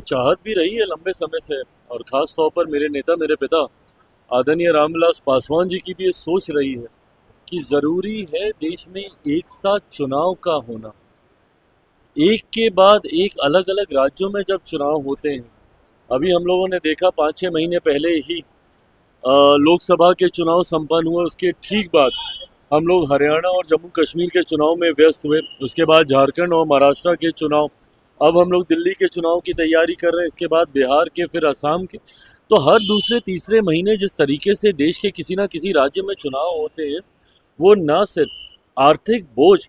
चाहत भी रही है लंबे समय से, और खास तौर पर मेरे नेता, मेरे पिता आदरणीय रामविलास पासवान जी की भी ये सोच रही है कि जरूरी है देश में एक साथ चुनाव का होना। एक के बाद एक अलग अलग राज्यों में जब चुनाव होते हैं, अभी हम लोगों ने देखा 5-6 महीने पहले ही लोकसभा के चुनाव संपन्न हुए, उसके ठीक बाद हम लोग हरियाणा और जम्मू कश्मीर के चुनाव में व्यस्त हुए। उसके बाद झारखंड और महाराष्ट्र के चुनाव, अब हम लोग दिल्ली के चुनाव की तैयारी कर रहे हैं, इसके बाद बिहार के, फिर असम के। तो हर दूसरे तीसरे महीने जिस तरीके से देश के किसी ना किसी राज्य में चुनाव होते हैं, वो ना सिर्फ आर्थिक बोझ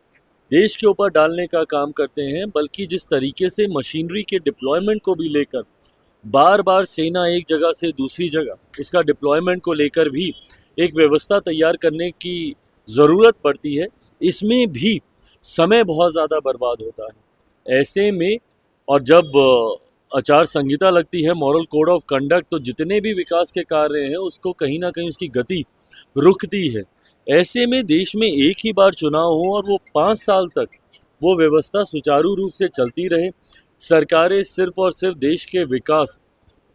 देश के ऊपर डालने का काम करते हैं, बल्कि जिस तरीके से मशीनरी के डिप्लॉयमेंट को भी लेकर बार बार सेना एक जगह से दूसरी जगह उसका डिप्लॉयमेंट को लेकर भी एक व्यवस्था तैयार करने की ज़रूरत पड़ती है, इसमें भी समय बहुत ज़्यादा बर्बाद होता है। ऐसे में और जब आचार संहिता लगती है, मॉरल कोड ऑफ कंडक्ट, तो जितने भी विकास के कार्य हैं उसको कहीं ना कहीं उसकी गति रुकती है। ऐसे में देश में एक ही बार चुनाव हो और वो 5 साल तक वो व्यवस्था सुचारू रूप से चलती रहे, सरकारें सिर्फ और सिर्फ देश के विकास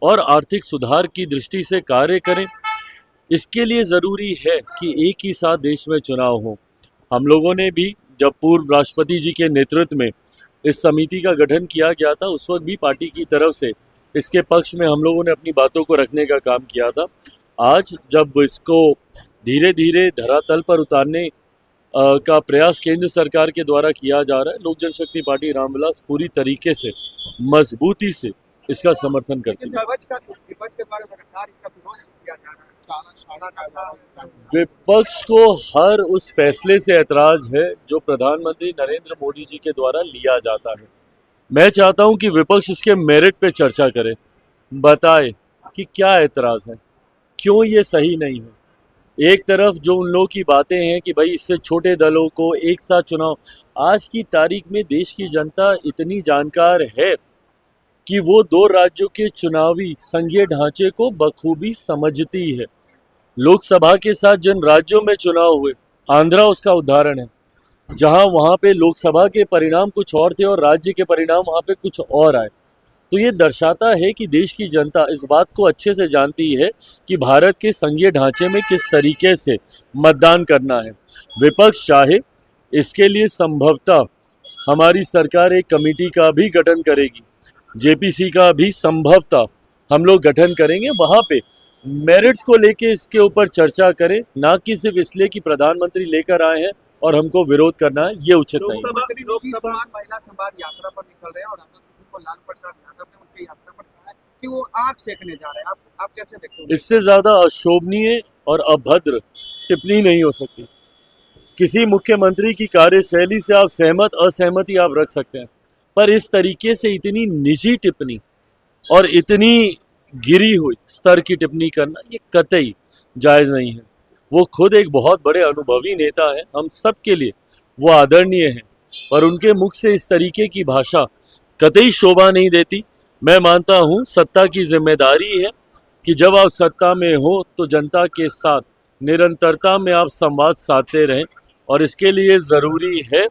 और आर्थिक सुधार की दृष्टि से कार्य करें, इसके लिए ज़रूरी है कि एक ही साथ देश में चुनाव हो। हम लोगों ने भी जब पूर्व राष्ट्रपति जी के नेतृत्व में इस समिति का गठन किया गया था, उस वक्त भी पार्टी की तरफ से इसके पक्ष में हम लोगों ने अपनी बातों को रखने का काम किया था। आज जब इसको धीरे धीरे धरातल पर उतारने का प्रयास केंद्र सरकार के द्वारा किया जा रहा है, लोक जनशक्ति पार्टी रामविलास पूरी तरीके से मजबूती से इसका समर्थन करती है। विपक्ष को हर उस फैसले से ऐतराज है जो प्रधानमंत्री नरेंद्र मोदी जी के द्वारा लिया जाता है। मैं चाहता हूं कि विपक्ष इसके मेरिट पे चर्चा करे, बताए कि क्या ऐतराज है, क्यों ये सही नहीं है। एक तरफ जो उन लोगों की बातें हैं कि भाई इससे छोटे दलों को एक साथ चुनाव, आज की तारीख में देश की जनता इतनी जानकार है कि वो 2 राज्यों के चुनावी संघीय ढांचे को बखूबी समझती है। लोकसभा के साथ जिन राज्यों में चुनाव हुए, आंध्रा उसका उदाहरण है, जहां वहां पे लोकसभा के परिणाम कुछ और थे और राज्य के परिणाम वहां पे कुछ और आए। तो ये दर्शाता है कि देश की जनता इस बात को अच्छे से जानती है कि भारत के संघीय ढांचे में किस तरीके से मतदान करना है। विपक्ष चाहे इसके लिए संभवतः हमारी सरकार एक कमेटी का भी गठन करेगी, जेपीसी का भी संभवतः हम लोग गठन करेंगे, वहां पे मेरिट्स को लेके इसके ऊपर चर्चा करें, ना कि सिर्फ इसलिए कि प्रधानमंत्री लेकर आए हैं और हमको विरोध करना है, ये उचित नहीं है। लोकसभा महिला संवाद यात्रा पर निकल रहे हैं और लालू प्रसाद यादव ने उनकी यात्रा पर कहा है कि वो आग सेकने जा रहे हैं। आप कैसे देखते हैं? इससे ज्यादा अशोभनीय और अभद्र टिप्पणी नहीं हो सकती। किसी मुख्यमंत्री की कार्यशैली से आप सहमत असहमति आप रख सकते हैं, पर इस तरीके से इतनी निजी टिप्पणी और इतनी गिरी हुई स्तर की टिप्पणी करना ये कतई जायज नहीं है। वो खुद एक बहुत बड़े अनुभवी नेता है, हम सब के लिए वो आदरणीय है, पर उनके मुख से इस तरीके की भाषा कतई शोभा नहीं देती। मैं मानता हूँ सत्ता की जिम्मेदारी है कि जब आप सत्ता में हो तो जनता के साथ निरंतरता में आप संवाद साधते रहें, और इसके लिए ज़रूरी है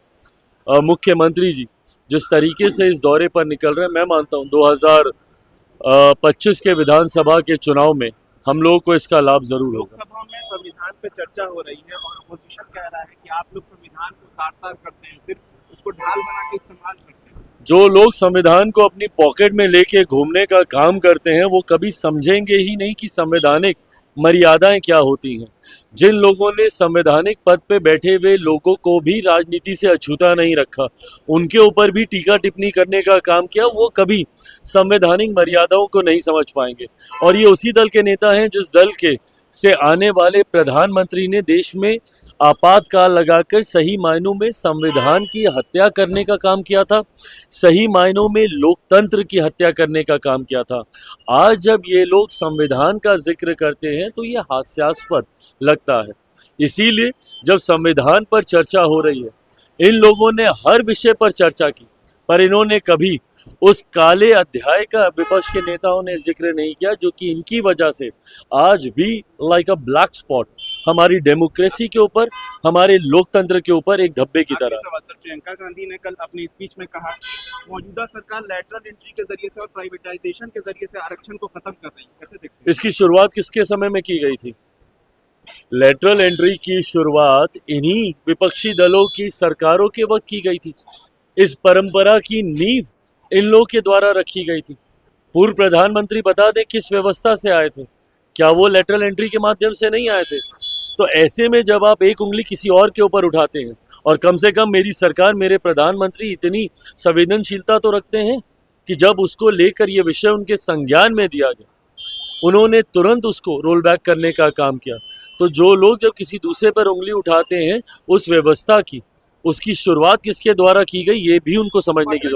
मुख्यमंत्री जी जिस तरीके से इस दौरे पर निकल रहे हैं, मैं मानता हूँ 2025 के विधानसभा के चुनाव में हम लोगों को इसका लाभ जरूर होगा। लोकसभा में संविधान पे चर्चा हो रही है और अपोजिशन कह रहा है कि आप लोग संविधान को तार-तार करते हैं, फिर उसको ढाल बना के इस्तेमाल करते हैं। जो लोग संविधान को अपनी पॉकेट में लेके घूमने का काम करते हैं वो कभी समझेंगे ही नहीं कि संवैधानिक मर्यादाएं क्या होती हैं। जिन लोगों ने संवैधानिक पद पे बैठे हुए लोगों को भी राजनीति से अछूता नहीं रखा, उनके ऊपर भी टीका टिप्पणी करने का काम किया, वो कभी संवैधानिक मर्यादाओं को नहीं समझ पाएंगे। और ये उसी दल के नेता हैं जिस दल के से आने वाले प्रधानमंत्री ने देश में आपातकाल लगाकर सही मायनों में संविधान की हत्या करने का काम किया था, सही मायनों में लोकतंत्र की हत्या करने का काम किया था। आज जब ये लोग संविधान का जिक्र करते हैं तो ये हास्यास्पद लगता है। इसीलिए जब संविधान पर चर्चा हो रही है, इन लोगों ने हर विषय पर चर्चा की, पर इन्होंने कभी उस काले अध्याय का विपक्ष के नेताओं ने जिक्र नहीं किया, जो कि इनकी वजह से आज भी लाइक अ ब्लैक स्पॉट हमारी डेमोक्रेसी के ऊपर, हमारे लोकतंत्र के ऊपर एक धब्बे की तरह। सवाल सर, प्रियंका गांधी ने कल अपनी स्पीच में कहा कि मौजूदा सरकार लैटरल एंट्री के जरिए से और प्राइवेटाइजेशन के जरिए से आरक्षण को खत्म कर रही है, कैसे देखते हैं? इसकी शुरुआत किसके समय में की गई थी? लेटरल एंट्री की शुरुआत इन्हीं विपक्षी दलों की सरकारों के वक्त की गई थी। इस परंपरा की नींव इन लोगों के द्वारा रखी गई थी। पूर्व प्रधानमंत्री बता दें किस व्यवस्था से आए थे? क्या वो लेटरल एंट्री के माध्यम से नहीं आए थे? तो ऐसे में जब आप एक उंगली किसी और के ऊपर उठाते हैं, और कम से कम मेरी सरकार, मेरे प्रधानमंत्री इतनी संवेदनशीलता तो रखते हैं कि जब उसको लेकर ये विषय उनके संज्ञान में दिया गया, उन्होंने तुरंत उसको रोल बैक करने का काम किया। तो जो लोग जब किसी दूसरे पर उंगली उठाते हैं, उस व्यवस्था की, उसकी शुरुआत किसके द्वारा की गई, ये भी उनको समझने की